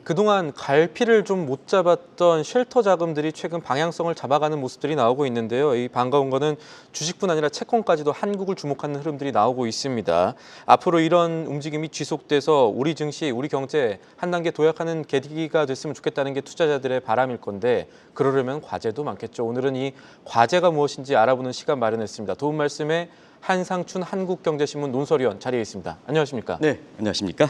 그동안 갈피를 좀 못 잡았던 쉘터 자금들이 최근 방향성을 잡아가는 모습들이 나오고 있는데요. 이 반가운 거는 주식뿐 아니라 채권까지도 한국을 주목하는 흐름들이 나오고 있습니다. 앞으로 이런 움직임이 지속돼서 우리 증시, 우리 경제 한 단계 도약하는 계기가 됐으면 좋겠다는 게 투자자들의 바람일 건데 그러려면 과제도 많겠죠. 오늘은 이 과제가 무엇인지 알아보는 시간 마련했습니다. 도움 말씀에 한상춘 한국경제신문 논설위원 자리에 있습니다. 안녕하십니까? 네, 안녕하십니까?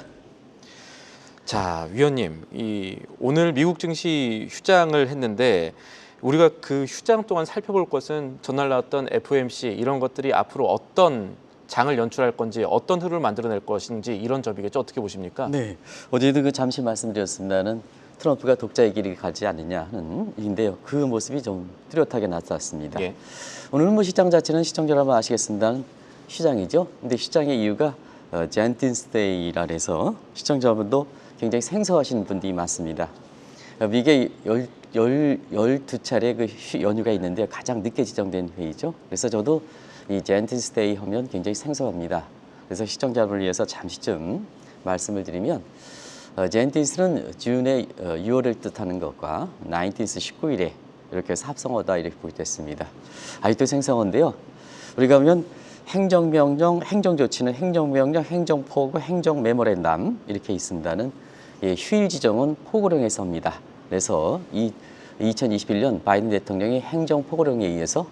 자, 위원님, 오늘 미국 증시 휴장을 했는데 우리가 그 휴장 동안 살펴볼 것은 전날 나왔던 FOMC 이런 것들이 앞으로 어떤 장을 연출할 건지 어떤 흐름을 만들어낼 것인지 이런 점이겠죠. 어떻게 보십니까? 네, 어제도 잠시 말씀드렸습니다는 트럼프가 독자의 길을 가지 않느냐 하는 인데요. 그 모습이 좀 뚜렷하게 나타났습니다. 예. 오늘은 뭐 시장 자체는 시청자 여러분 아시겠습니다는 휴장이죠. 근데 휴장의 이유가 젠틴스데이라 해서 시청자 여러분도 굉장히 생소하시는 분들이 많습니다. 미국에 12차례 그 연휴가 있는데 가장 늦게 지정된 회의죠. 그래서 저도 이 젠틴스데이 하면 굉장히 생소합니다. 그래서 시청자분을 위해서 잠시쯤 말씀을 드리면 젠틴스는 준의 6월을 뜻하는 것과 나인틴스 19일에 이렇게 해서 합성어다 이렇게 보겠습니다. 아직도 생소한데요. 우리가 보면 행정명령, 행정조치는 행정명령, 행정포고, 행정메모랜담 이렇게 있습니다는 휴일 지정은 포고령에서 합니다. 그래서 2021년 바이든 대통령이 행정포고령에 의해서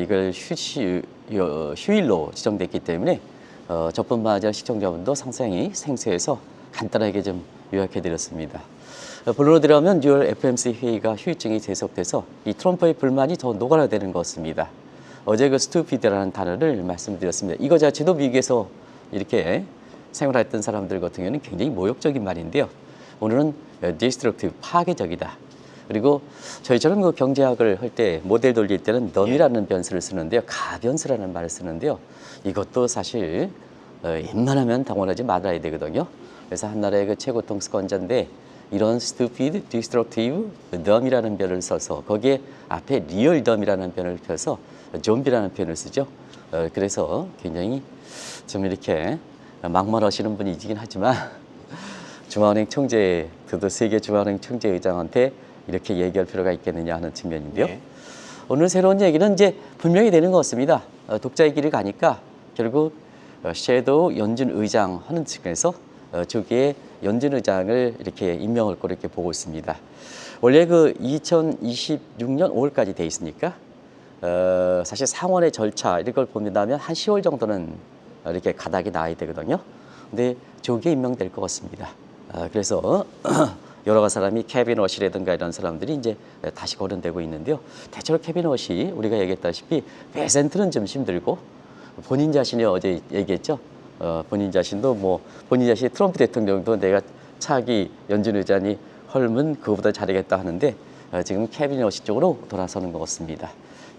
이걸 휴일로 지정됐기 때문에 저뿐만 아니라 시청자분도 상당히 생소해서 간단하게 좀 요약해드렸습니다. 본론으로 들어가면 6월 FOMC 회의가 휴일증이 계속돼서 이 트럼프의 불만이 더 노골화되는 것 같습니다. 어제 그 스투피드라는 단어를 말씀드렸습니다. 이거 자체도 미국에서 이렇게 생활했던 사람들 같은 경우는 굉장히 모욕적인 말인데요. 오늘은 destructive, 파괴적이다. 그리고 저희처럼 그 경제학을 할 때 모델 돌릴 때는 덤이라는 변수를 쓰는데요. 가변수라는 말을 쓰는데요. 이것도 사실 웬만하면 당원하지 말아야 되거든요. 그래서 한나라의 그 최고 통수권자인데 이런 stupid, destructive, dumb이라는 변을 써서 거기에 앞에 real dumb이라는 변을 펴서 좀비라는 표현을 쓰죠. 그래서 굉장히 좀 이렇게 막말하시는 분이긴 하지만 중앙은행 총재, 그도 세계 중앙은행 총재 의장한테 이렇게 얘기할 필요가 있겠느냐 하는 측면인데요. 네. 오늘 새로운 얘기는 이제 분명히 되는 것 같습니다. 독자의 길을 가니까 결국 섀도우 연준 의장 하는 측에서 조기에 연준 의장을 이렇게 임명할 거로 이렇게 보고 있습니다. 원래 그 2026년 5월까지 돼 있으니까 사실 상원의 절차 이런 걸 본다면 한 10월 정도는 이렇게 가닥이 나야 되거든요. 근데 조기에 임명될 것 같습니다. 그래서 여러 사람이 케빈 워시라든가 이런 사람들이 이제 다시 거론되고 있는데요. 대체로 케빈 워시 우리가 얘기했다시피 베센트는 좀 힘들고 본인 자신이 어제 얘기했죠. 본인 자신도 본인 자신이 트럼프 대통령도 내가 차기 연준 의장이 헐면 그거보다 잘하겠다 하는데 지금 케빈 워시 쪽으로 돌아서는 것 같습니다.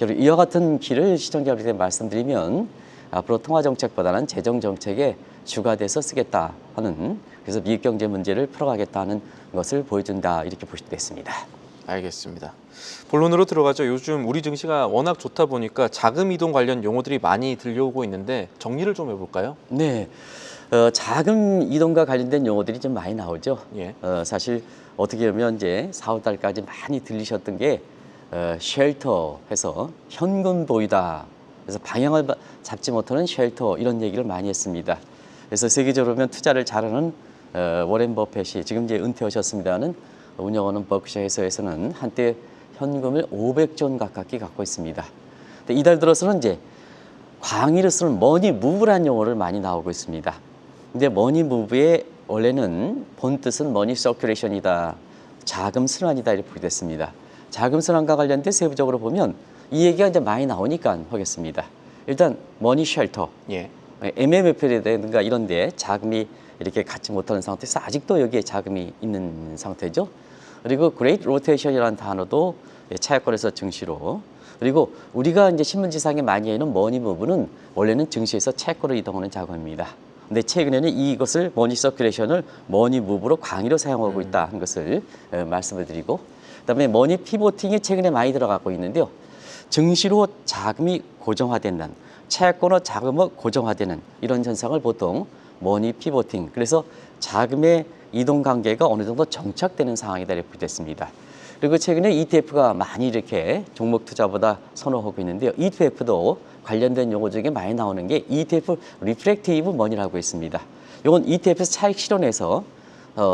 이와 같은 길을 시청자분들께 말씀드리면 앞으로 통화정책보다는 재정정책에 주가 돼서 쓰겠다 하는 그래서 미국 경제 문제를 풀어가겠다 하는 것을 보여준다 이렇게 보시면 되겠습니다. 알겠습니다. 본론으로 들어가죠. 요즘 우리 증시가 워낙 좋다 보니까 자금 이동 관련 용어들이 많이 들려오고 있는데 정리를 좀 해볼까요? 네, 자금 이동과 관련된 용어들이 좀 많이 나오죠. 예. 사실 어떻게 보면 이제 4월 달까지 많이 들리셨던 게 쉘터 해서 현금 보유다. 그래서 방향을 잡지 못하는 쉘터 이런 얘기를 많이 했습니다. 그래서 세계적으로 보면 투자를 잘하는 워렌 버핏이 지금 이제 은퇴하셨습니다는 운영하는 버크셔 회사에서는 한때 현금을 500조 원 가깝게 갖고 있습니다. 근데 이달 들어서는 이제 광의를 쓰는 머니 무브라는 용어를 많이 나오고 있습니다. 근데 머니 무브의 원래는 본 뜻은 머니 서큘레이션이다, 자금 순환이다 이렇게 보겠습니다. 자금 순환과 관련된 세부적으로 보면 이 얘기가 이제 많이 나오니까 하겠습니다. 일단 머니 쉘터, 예. MMF라든가 이런 데 자금이 이렇게 갖지 못하는 상태에서 아직도 여기에 자금이 있는 상태죠. 그리고 그레이트 로테이션이라는 단어도 차익권에서 증시로, 그리고 우리가 이제 신문지상에 많이 하는 머니 무브는 원래는 증시에서 채권으로 이동하는 자금입니다. 근데 최근에는 이것을 머니 서큘레이션을 머니 무브로 광의로 사용하고 있다 하는 것을 말씀을 드리고, 그다음에 머니 피보팅이 최근에 많이 들어가고 있는데요. 증시로 자금이 고정화되는, 채권으로 자금이 고정화되는 이런 현상을 보통 머니 피보팅, 그래서 자금의 이동 관계가 어느 정도 정착되는 상황이다 이렇게 됐습니다. 그리고 최근에 ETF가 많이 이렇게 종목 투자보다 선호하고 있는데요. ETF도 관련된 용어 중에 많이 나오는 게 ETF 리프렉티브 머니라고 있습니다. 이건 ETF에서 차익 실현해서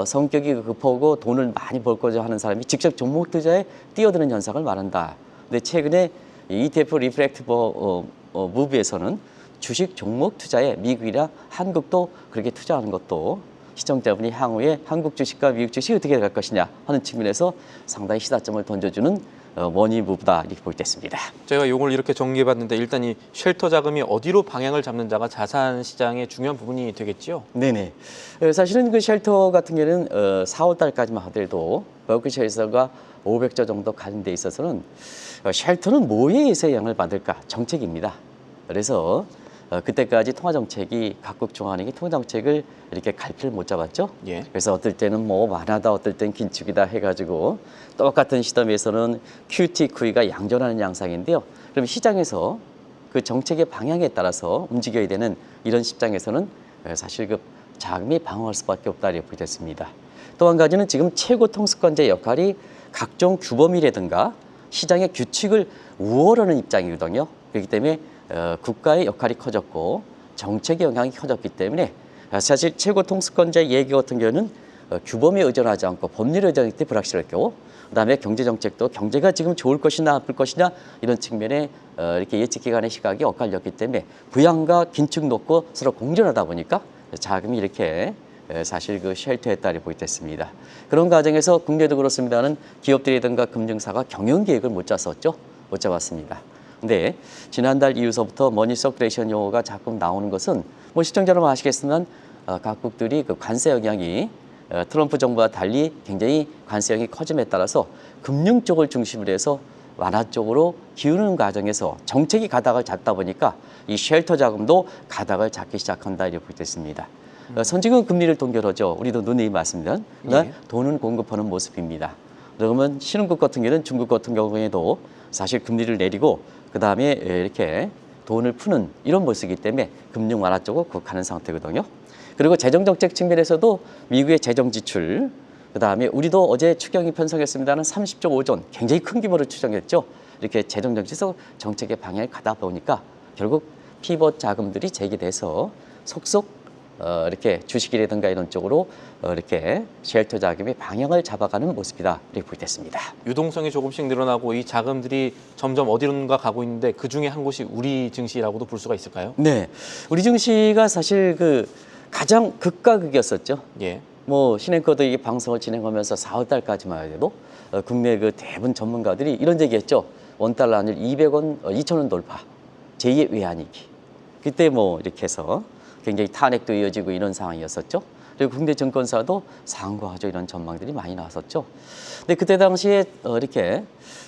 성격이 급하고 돈을 많이 벌고자 하는 사람이 직접 종목 투자에 뛰어드는 현상을 말한다. 근데 최근에 ETF 리프렉티브 무브에서는 주식 종목 투자에 미국이나 한국도 그렇게 투자하는 것도 시청자분이 향후에 한국 주식과 미국 주식이 어떻게 갈 것이냐 하는 측면에서 상당히 시사점을 던져주는 머니 무브다 이렇게 볼 때 있습니다. 제가 이걸 이렇게 정리해봤는데 일단 이 쉘터 자금이 어디로 방향을 잡는다가 자산 시장의 중요한 부분이 되겠죠? 네네. 사실은 그 쉘터 같은 경우는 4월 달까지만 하더라도 버크셔에서가 500조 정도 가진 데 있어서는 쉘터는 뭐에 의해서 영향을 받을까? 정책입니다. 그래서 그때까지 통화정책이 각국 중앙은행이 통화정책을 이렇게 갈피를 못 잡았죠. 예. 그래서 어떨 때는 뭐 완화다, 어떨 때는 긴축이다 해가지고 똑같은 시점에서는 QT, QE가 양전하는 양상인데요. 그럼 시장에서 그 정책의 방향에 따라서 움직여야 되는 이런 시장에서는 사실 그 자금이 방어할 수밖에 없다 이렇게 됐습니다. 또 한 가지는 지금 최고 통수권자의 역할이 각종 규범이라든가 시장의 규칙을 우월하는 입장이거든요. 그렇기 때문에 국가의 역할이 커졌고 정책의 영향이 커졌기 때문에 사실 최고 통수권자의 얘기 같은 경우는 규범에 의존하지 않고 법률에 의존하기 때문에 불확실했고 그다음에 경제정책도 경제가 지금 좋을 것이냐 나쁠 것이냐 이런 측면에 이렇게 예측기관의 시각이 엇갈렸기 때문에 부양과 긴축 놓고 서로 공존하다 보니까 자금이 이렇게 사실 그 쉘터했다 이렇게 보였습니다. 그런 과정에서 국내도 그렇습니다는 기업들이든가 금융사가 경영계획을 못 짰었죠. 못 잡았습니다. 근데 지난달 이후서부터 머니 서큘레이션 용어가 자꾸 나오는 것은 뭐 시청자 여러분 아시겠지만 각국들이 그 관세 영향이 트럼프 정부와 달리 굉장히 관세형이 커짐에 따라서 금융 쪽을 중심으로 해서 완화 쪽으로 기우는 과정에서 정책이 가닥을 잡다 보니까 이 쉘터 자금도 가닥을 잡기 시작한다 이렇게 보겠습니다. 선진국 금리를 동결하죠. 우리도 눈에 맞습니다. 예. 돈은 공급하는 모습입니다. 그러면 신흥국 같은 경우는 중국 같은 경우에도 사실 금리를 내리고 그 다음에 이렇게 돈을 푸는 이런 모습이기 때문에 금융 완화 쪽으로 가는 상태거든요. 그리고 재정정책 측면에서도 미국의 재정 지출, 그 다음에 우리도 어제 추경이 편성했습니다는 30조 5조 굉장히 큰 규모로 추정했죠. 이렇게 재정정책에서 정책의 방향을 가다 보니까 결국 피벗 자금들이 제기돼서 속속 이렇게 주식이라든가 이런 쪽으로 이렇게 쉘터 자금의 방향을 잡아가는 모습이다 이렇게 보겠습니다. 유동성이 조금씩 늘어나고 이 자금들이 점점 어디론가 가고 있는데 그 중에 한 곳이 우리 증시라고도 볼 수가 있을까요? 네, 우리 증시가 사실 그 가장 극과 극이었었죠. 예. 뭐 신앵커도 이 방송을 진행하면서 4월 달까지만 해도 국내 그 대부분 전문가들이 이런 얘기했죠. 원달러 환율 200원, 2,000원 돌파, 제2의 외환위기. 그때 뭐 이렇게 해서 굉장히 탄핵도 이어지고 이런 상황이었었죠. 그리고 국내 증권사도 상고하죠 이런 전망들이 많이 나왔었죠. 근데 그때 당시에 이렇게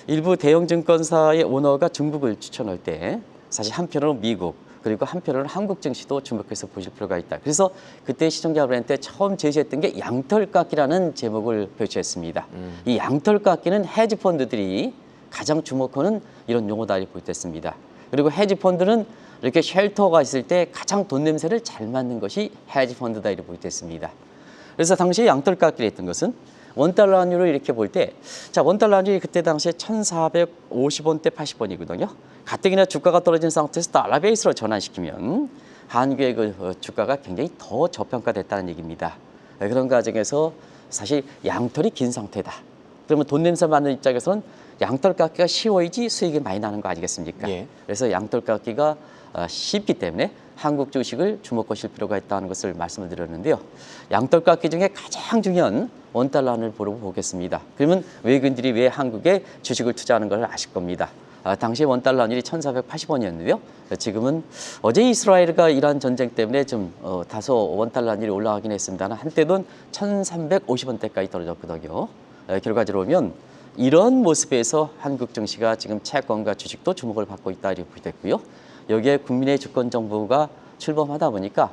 일부 대형 증권사의 오너가 중국을 추천할 때 사실 한편으로 미국 그리고 한편으로는 한국 증시도 주목해서 보실 필요가 있다. 그래서 그때 시청자분한테 처음 제시했던 게 양털깎기라는 제목을 표시했습니다. 이 양털깎기는 헤지펀드들이 가장 주목하는 이런 용어다 이렇게 보였습니다. 그리고 헤지펀드는 이렇게 쉘터가 있을 때 가장 돈 냄새를 잘 맡는 것이 헤지펀드다 이렇게 보였습니다. 그래서 당시에 양털깎기를 했던 것은 원달러 환율을 이렇게 볼 때, 자, 원달러 환율이 그때 당시에 1,450원대 80원이거든요. 가뜩이나 주가가 떨어진 상태에서 달러 베이스로 전환시키면 한국의 그 주가가 굉장히 더 저평가됐다는 얘기입니다. 그런 과정에서 사실 양털이 긴 상태다. 그러면 돈 냄새 맡는 입장에서는 양털 깎기가 쉬워야지 수익이 많이 나는 거 아니겠습니까? 예. 그래서 양털 깎기가 쉽기 때문에 한국 주식을 주목하실 필요가 있다는 것을 말씀을 드렸는데요. 양털 깎기 중에 가장 중요한 원달러 환율을 보겠습니다. 그러면 외국인들이 왜 한국에 주식을 투자하는 걸 아실 겁니다. 당시 원달러 환율이 1,480원이었는데요. 지금은 어제 이스라엘과 이란 전쟁 때문에 좀 다소 원달러 환율이 올라가긴 했습니다만 한때는 1,350원대까지 떨어졌거든요. 결과적으로 보면 이런 모습에서 한국 증시가 지금 채권과 주식도 주목을 받고 있다 이렇게 보됐고요. 여기에 국민의 주권 정부가 출범하다 보니까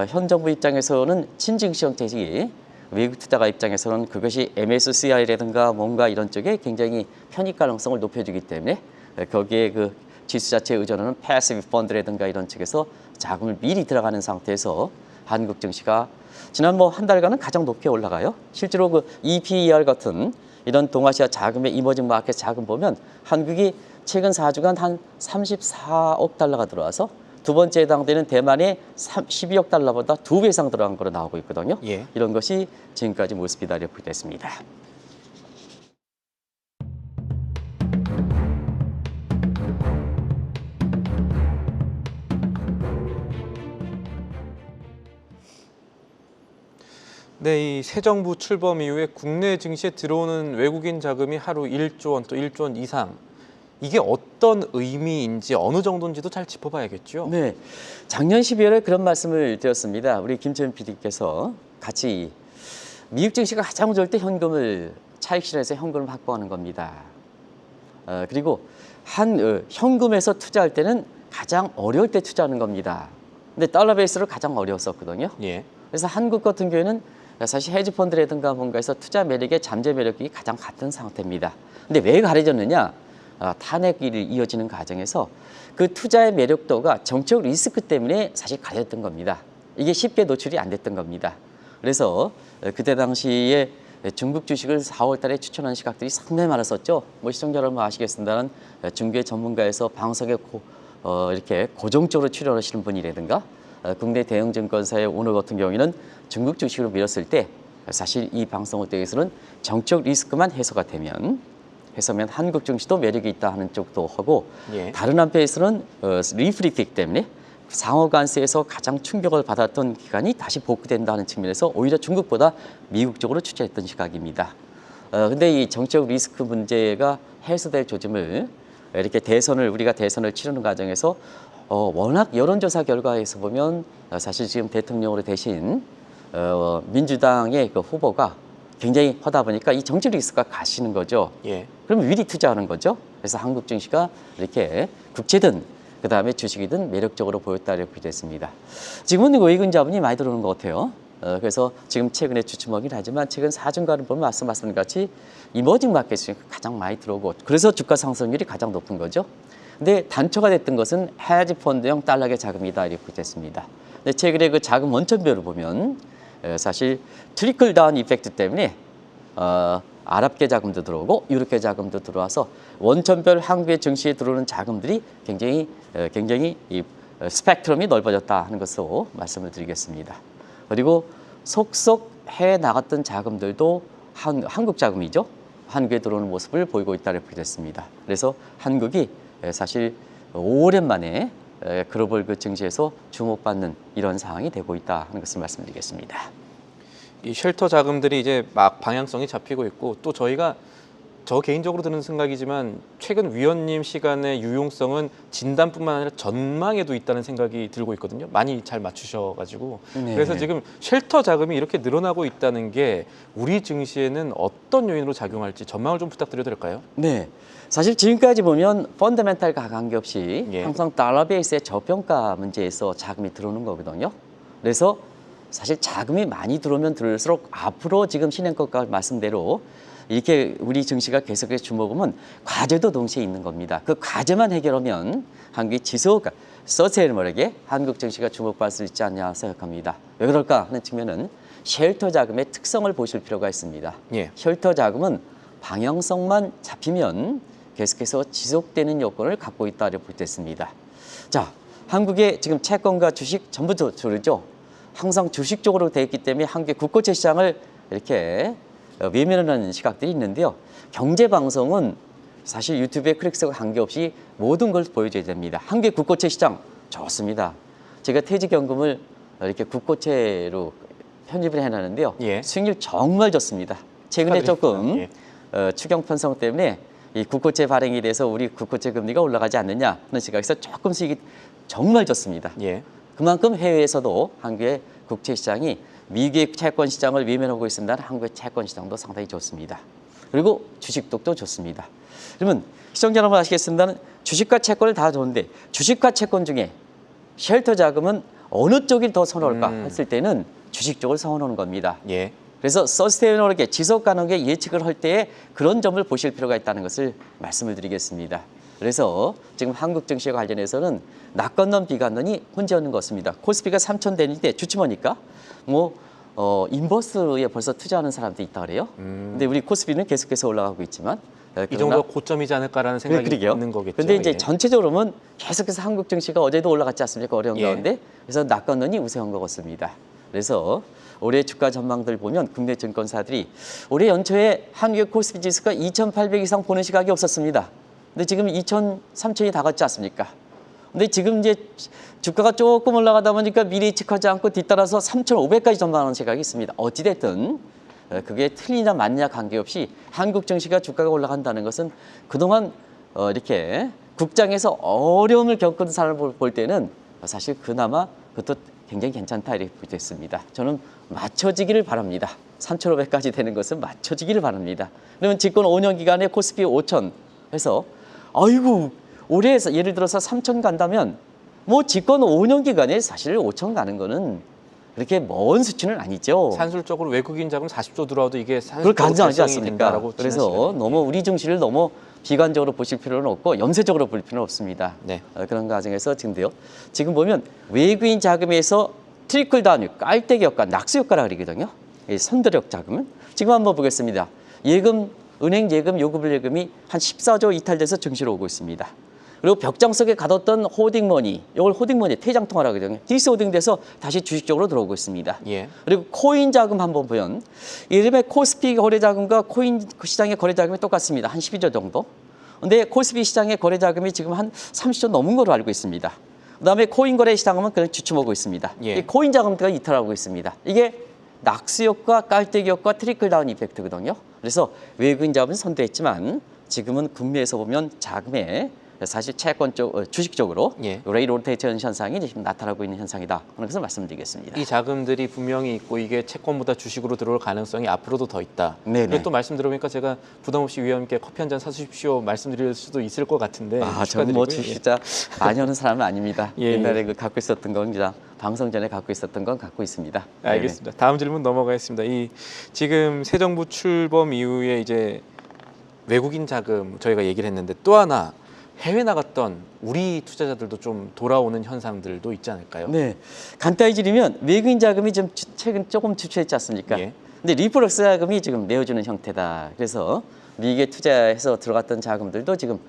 현 정부 입장에서는 친증시 형태지 외국 투자가 입장에서는 그것이 MSCI라든가 뭔가 이런 쪽에 굉장히 편익 가능성을 높여주기 때문에 거기에 그 지수 자체에 의존하는 패시브 펀드라든가 이런 쪽에서 자금을 미리 들어가는 상태에서 한국 증시가 지난 뭐 한 달간은 가장 높게 올라가요. 실제로 그 EPER 같은 이런 동아시아 자금의 이머징 마켓 자금 보면 한국이 최근 4주간 한 34억 달러가 들어와서 두 번째에 해당되는 대만의 12억 달러보다 2배 이상 들어간 거로 나오고 있거든요. 예. 이런 것이 지금까지 모습이 나타났습니다. 네, 이 새 정부 출범 이후에 국내 증시에 들어오는 외국인 자금이 하루 1조 원 또 1조 원 이상. 이게 어떤 의미인지 어느 정도인지도 잘 짚어봐야겠죠. 네, 작년 12월에 그런 말씀을 드렸습니다. 우리 김채연 PD께서 같이 미국 증시가 가장 좋을 때 현금을 차익 실현해서 현금을 확보하는 겁니다. 그리고 현금에서 투자할 때는 가장 어려울 때 투자하는 겁니다. 근데 달러 베이스로 가장 어려웠었거든요. 예. 그래서 한국 같은 경우에는 사실 헤지펀드라든가 뭔가에서 투자 매력의 잠재 매력이 가장 같은 상태입니다. 근데 왜 가려졌느냐? 탄핵이 이어지는 과정에서 그 투자의 매력도가 정책 리스크 때문에 사실 가려졌던 겁니다. 이게 쉽게 노출이 안 됐던 겁니다. 그래서 그때 당시에 중국 주식을 4월 달에 추천한 시각들이 상당히 많았었죠. 뭐 시청자 여러분 아시겠습니다만 중개 전문가에서 방송에 이렇게 고정적으로 출연하시는 분이라든가 국내 대형 증권사의 오너 같은 경우에는 중국 주식으로 밀었을 때 사실 이 방송을 통해서는 정책 리스크만 해소가 되면 한국 증시도 매력이 있다 하는 쪽도 하고 예. 다른 한편에서는 리프리픽 때문에 상호 관세에서 가장 충격을 받았던 기간이 다시 복구된다 하는 측면에서 오히려 중국보다 미국 쪽으로 추천했던 시각입니다. 근데 이 정책 리스크 문제가 해소될 조짐을 이렇게 우리가 대선을 치르는 과정에서 워낙 여론조사 결과에서 보면 사실 지금 대통령으로 대신 민주당의 그 후보가 굉장히 하다 보니까 이 정치 리스크가 가시는 거죠. 예. 그러면 미리 투자하는 거죠. 그래서 한국 증시가 이렇게 국채든 그다음에 주식이든 매력적으로 보였다고 됐습니다. 지금은 외국인 자본이 많이 들어오는 것 같아요. 그래서 지금 최근에 주춤하긴 하지만 최근 4주간을 보면 말씀하신 같이 이머징 마켓이 가장 많이 들어오고 그래서 주가 상승률이 가장 높은 거죠. 근데 단초가 됐던 것은 헤지 펀드형 달러계 자금이다 이렇게 됐습니다. 근데 최근에 그 자금 원천별을 보면 사실 트리클 다운 이펙트 때문에 아랍계 자금도 들어오고 유럽계 자금도 들어와서 원천별 한국의 증시에 들어오는 자금들이 굉장히 이 스펙트럼이 넓어졌다 하는 것으로 말씀을 드리겠습니다. 그리고 속속 해 나갔던 자금들도 한국 자금이죠. 한국에 들어오는 모습을 보이고 있다 이렇게 됐습니다. 그래서 한국이 사실 오랜만에 글로벌 그 증시에서 주목받는 이런 상황이 되고 있다 하는 것을 말씀드리겠습니다. 이 쉘터 자금들이 이제 막 방향성이 잡히고 있고 또 저 개인적으로 드는 생각이지만 최근 위원님 시간의 유용성은 진단뿐만 아니라 전망에도 있다는 생각이 들고 있거든요. 많이 잘 맞추셔가지고 네. 그래서 지금 쉘터 자금이 이렇게 늘어나고 있다는 게 우리 증시에는 어떤 요인으로 작용할지 전망을 좀 부탁드려도 될까요? 네, 사실 지금까지 보면 펀더멘탈과 관계없이 예. 항상 달러 베이스의 저평가 문제에서 자금이 들어오는 거거든요. 그래서 사실 자금이 많이 들어오면 들을수록 앞으로 지금 신행국가 말씀대로 이렇게 우리 증시가 계속해서 주목하면 과제도 동시에 있는 겁니다. 그 과제만 해결하면 한국이 지속 서스테이너블하게 한국 증시가 주목받을 수 있지 않냐 생각합니다. 왜 그럴까 하는 측면은 쉘터 자금의 특성을 보실 필요가 있습니다. 예. 쉘터 자금은 방향성만 잡히면 계속해서 지속되는 요건을 갖고 있다고 볼 때 있습니다. 자, 한국의 지금 채권과 주식 전부 다르죠. 항상 주식 쪽으로 되어 있기 때문에 한국의 국고채 시장을 이렇게 외면하는 시각들이 있는데요. 경제방송은 사실 유튜브에 클릭수가 관계없이 모든 걸 보여줘야 됩니다. 한국의 국고채 시장 좋습니다. 제가 퇴직연금을 이렇게 국고채로 편입을 해놨는데요. 예. 수익률 정말 좋습니다. 최근에 조금 추경 편성 때문에 이 국고채 발행이 돼서 우리 국고채 금리가 올라가지 않느냐 하는 시각에서 조금 수익이 정말 좋습니다. 예. 그만큼 해외에서도 한국의 국채 시장이 미국의 채권 시장을 외면하고 있습니다. 한국의 채권 시장도 상당히 좋습니다. 그리고 주식도 좋습니다. 그러면 시청자 여러분 아시겠습니다는 주식과 채권을 다 좋은데 주식과 채권 중에 쉘터 자금은 어느 쪽이 더 선호할까 했을 때는 주식 쪽을 선호하는 겁니다. 예. 그래서 서스테이너블하게 지속 가능하게 예측을 할 때에 그런 점을 보실 필요가 있다는 것을 말씀을 드리겠습니다. 그래서 지금 한국 증시와 관련해서는 낙관론 비관론이 혼재하는 것 같습니다. 코스피가 3천 되는데 주춤하니까 인버스에 벌써 투자하는 사람도 있다 그래요. 근데 우리 코스피는 계속해서 올라가고 있지만 이 정도가 고점이지 않을까라는 생각이 그러게요. 있는 거겠죠. 근데 이제 예. 전체적으로 보면 계속해서 한국 증시가 어제도 올라갔지 않습니까? 어려운 예. 가운데. 그래서 낙관론이 우세한 것 같습니다. 그래서 올해 주가 전망들 보면 국내 증권사들이 올해 연초에 한국의 코스피 지수가 2,800 이상 보는 시각이 없었습니다. 근데 지금 2,000, 3,000이 다 갔지 않습니까? 근데 지금 이제 주가가 조금 올라가다 보니까 미리 예측하지 않고 뒤따라서 3,500까지 전망하는 시각이 있습니다. 어찌됐든 그게 틀리냐 맞냐 관계없이 한국 증시가 주가가 올라간다는 것은 그동안 이렇게 국장에서 어려움을 겪은 사람을 볼 때는 사실 그나마 그것도 굉장히 괜찮다 이렇게 보겠습니다. 저는 맞춰지기를 바랍니다. 3,500까지 되는 것은 맞춰지기를 바랍니다. 그러면 집권 5년 기간에 코스피 5,000 해서 아이고 올해 예를 들어서 3,000 간다면 뭐 집권 5년 기간에 사실 5,000 가는 거는 그렇게 먼 수치는 아니죠. 산술적으로 외국인 자금 40조 들어와도 이게 그걸 산술적으로 가능하지 달성이 않습니까? 된다라고 그래서 지난 시간에. 너무 우리 증시를 너무 비관적으로 보실 필요는 없고 염세적으로 볼 필요는 없습니다. 네. 그런 과정에서 지금도요. 지금 보면 외국인 자금에서 트리클 다운 깔때기 효과, 낙수 효과라 그러거든요. 이 선도력 자금은 지금 한번 보겠습니다. 예금, 은행 예금, 요금을 예금이 한 14조 이탈돼서 증시로 오고 있습니다. 그리고 벽장 속에 가뒀던 호딩머니, 이걸 호딩머니 퇴장통화라 그러거든요. 디스호딩돼서 다시 주식 쪽으로 들어오고 있습니다. 예. 그리고 코인 자금 한번 보면 이름에 코스피 거래 자금과 코인 시장의 거래 자금이 똑같습니다. 한 12조 정도. 근데 코스피 시장의 거래 자금이 지금 한 30조 넘은 걸로 알고 있습니다. 그다음에 코인 거래 시장은 그냥 주춤하고 있습니다. 예. 이 코인 자금들가 이탈하고 있습니다. 이게 낙수 효과, 깔때기 효과, 트리클 다운 이펙트거든요. 그래서 외국인 자금은 선도했지만 지금은 국내에서 보면 자금에 사실 채권 쪽, 주식 쪽으로 예. 레이 로테이션 현상이 지금 나타나고 있는 현상이다. 그런 것을 말씀드리겠습니다. 이 자금들이 분명히 있고 이게 채권보다 주식으로 들어올 가능성이 앞으로도 더 있다. 네네. 그리고 또 말씀 들어보니까 제가 부담 없이 위원님께 커피 한 잔 사주십시오 말씀드릴 수도 있을 것 같은데 저는 뭐 축하드리고요. 주식자 많이 하는 사람은 아닙니다. 예, 옛날에 그 갖고 있었던 건 그냥 방송 전에 갖고 있었던 건 갖고 있습니다. 알겠습니다. 다음 질문 넘어가겠습니다. 이 지금 새 정부 출범 이후에 이제 외국인 자금 저희가 얘기를 했는데 또 하나 해외 나갔던 우리 투자자들도 좀 돌아오는 현상들도 있지 않을까요? 네, 간단히 드리면 외국인 자금이 좀 최근 조금 주춤했지 않습니까? 예. 근데 리플렉스 자금이 지금 내어주는 형태다. 그래서 미국에 투자해서 들어갔던 자금들도 지금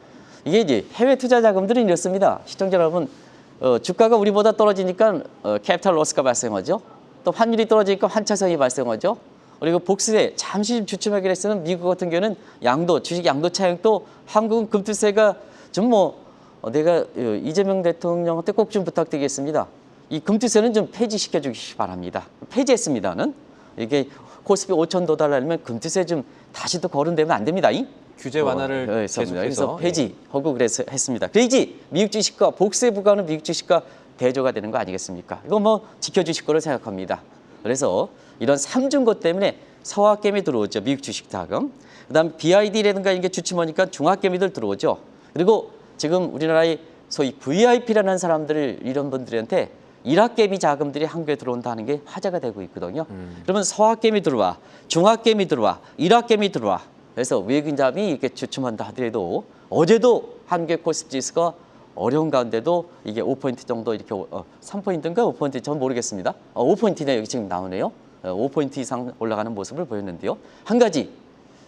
이게 이제 해외 투자 자금들은 이렇습니다. 시청자 여러분, 주가가 우리보다 떨어지니까 캐피탈 로스가 발생하죠. 또 환율이 떨어지니까 환차성이 발생하죠. 그리고 복수세 잠시 좀 주춤하게 했으면 미국 같은 경우는 양도 주식 양도 차익도 한국은 금투세가 좀 내가 이재명 대통령한테 꼭 좀 부탁드리겠습니다. 이 금투세는 좀 폐지시켜 주시기 바랍니다. 폐지했습니다는 이게 코스피 5천 도달하려면 금투세 좀 다시 또 거론되면 안 됩니다. 규제 완화를 그래서 계속해서 폐지하고 그래서 했습니다. 그래야지 미국 주식과 복수에 부과하는 미국 주식과 대조가 되는 거 아니겠습니까? 이거 뭐 지켜주실 거로 생각합니다. 그래서 이런 삼중고 때문에 서학개미 들어오죠. 미국 주식 자금. 그다음 BID라든가 이게 주춤하니까 중학개미들 들어오죠. 그리고 지금 우리나라의 소위 VIP라는 사람들 이런 분들한테 일학개미 자금들이 한국에 들어온다는 게 화제가 되고 있거든요. 그러면 서학개미 들어와, 중학개미 들어와, 일학개미 들어와. 그래서 외국인 자금이 이렇게 주춤한다 하더라도 어제도 한국의 코스피 지수가 어려운 가운데도 이게 5포인트 정도 이렇게 3포인트인가 5포인트 전 모르겠습니다. 5포인트네 여기 지금 나오네요. 5포인트 이상 올라가는 모습을 보였는데요. 한 가지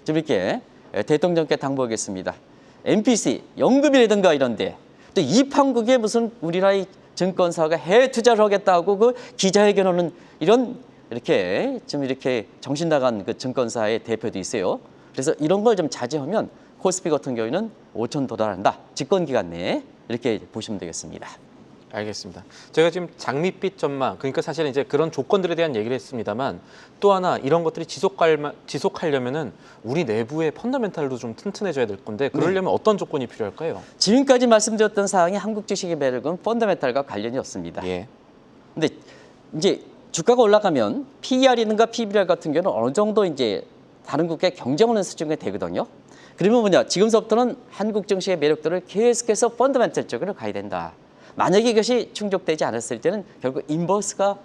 좀 이렇게 대통령께 당부하겠습니다. MPC, 연금이라든가 이런데 또 입한국에 무슨 우리나라의 증권사가 해외 투자를 하겠다고 그 기자회견하는 이런 이렇게 좀 이렇게 정신 나간 그 증권사의 대표도 있어요. 그래서 이런 걸 좀 자제하면 코스피 같은 경우에는 5천 도달한다. 집권 기간 내에 이렇게 보시면 되겠습니다. 알겠습니다. 제가 지금 장밋빛 전망, 그러니까 사실은 이제 그런 조건들에 대한 얘기를 했습니다만 또 하나 이런 것들이 지속하려면은 우리 내부의 펀더멘탈도 좀 튼튼해져야 될 건데 그러려면 어떤 조건이 필요할까요? 지금까지 말씀드렸던 사항이 한국 주식의 매력은 펀더멘탈과 관련이 없습니다. 예. 근데 이제 주가가 올라가면 PER이든가 PBR 같은 경우는 어느 정도 이제 다른 국가에 경쟁하는 수준이 되거든요. 그러면 뭐냐? 지금서부터는 한국 증시의 매력들을 계속해서 펀더멘탈 쪽으로 가야 된다. 만약에 이것이 충족되지 않았을 때는 결국 인버스가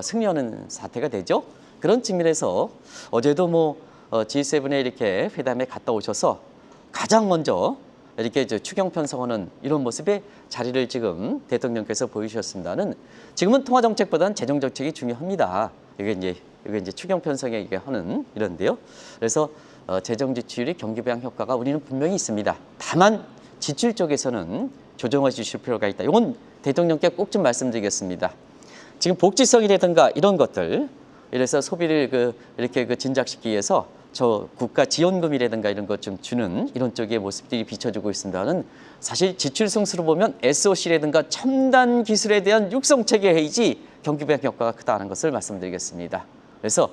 승리하는 사태가 되죠. 그런 측면에서 어제도 G7에 이렇게 회담에 갔다 오셔서 가장 먼저 이렇게 추경 편성하는 이런 모습의 자리를 지금 대통령께서 보이셨습니다는 지금은 통화 정책보다는 재정 정책이 중요합니다. 이게 이제 추경 편성에 이게 하는 이런데요. 그래서 재정 지출이 경기 부양 효과가 우리는 분명히 있습니다. 다만 지출 쪽에서는 조정해 주실 필요가 있다. 이건 대통령께 꼭 좀 말씀드리겠습니다. 지금 복지성이라든가 이런 것들, 이래서 소비를 이렇게 진작시키기 위해서 저 국가 지원금이라든가 이런 것 좀 주는 이런 쪽의 모습들이 비춰지고 있습니다는 사실 지출 승수로 보면 SOC라든가 첨단 기술에 대한 육성 체계 회의지 경기 부양 효과가 크다는 것을 말씀드리겠습니다. 그래서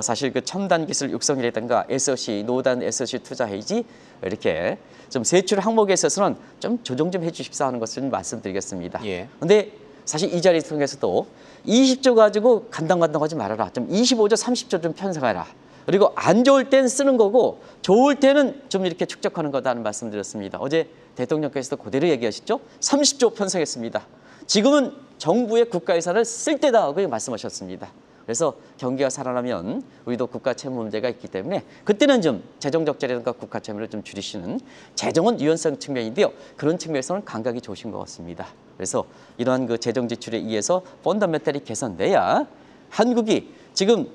사실 그 첨단 기술 육성이라든가 SOC 노단 SOC 투자 회의지 이렇게 좀 세출 항목에 있어서는 좀 조정 좀 해주십사 하는 것을 말씀드리겠습니다. 예. 근데 사실 이 자리 통해서도 20조 가지고 간당간당하지 말아라. 좀 25조, 30조 좀 편성해라. 그리고 안 좋을 땐 쓰는 거고 좋을 때는 좀 이렇게 축적하는 거다는 말씀드렸습니다. 어제 대통령께서도 그대로 얘기하셨죠. 30조 편성했습니다. 지금은 정부의 국가 예산을 쓸 때다 하고 말씀하셨습니다. 그래서 경기가 살아나면 우리도 국가 채무 문제가 있기 때문에 그때는 좀 재정 적자라든가 국가 채무를 좀 줄이시는 재정은 유연성 측면인데요. 그런 측면에서는 감각이 좋으신 것 같습니다. 그래서 이러한 그 재정 지출에 의해서 펀더멘탈이 개선돼야 한국이 지금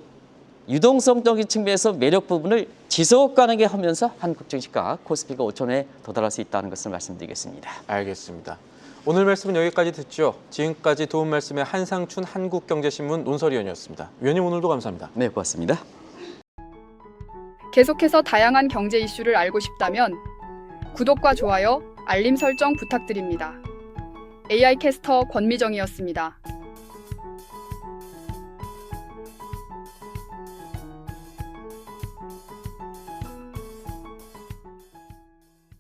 유동성적인 측면에서 매력 부분을 지속 가능하게 하면서 한국 증시가 코스피가 5천원에 도달할 수 있다는 것을 말씀드리겠습니다. 알겠습니다. 오늘 말씀은 여기까지 듣죠. 지금까지 도움 말씀의 한상춘 한국경제신문 논설위원이었습니다. 위원님 오늘도 감사합니다. 네, 고맙습니다. 계속해서 다양한 경제 이슈를 알고 싶다면 구독과 좋아요, 알림 설정 부탁드립니다. AI 캐스터 권미정이었습니다.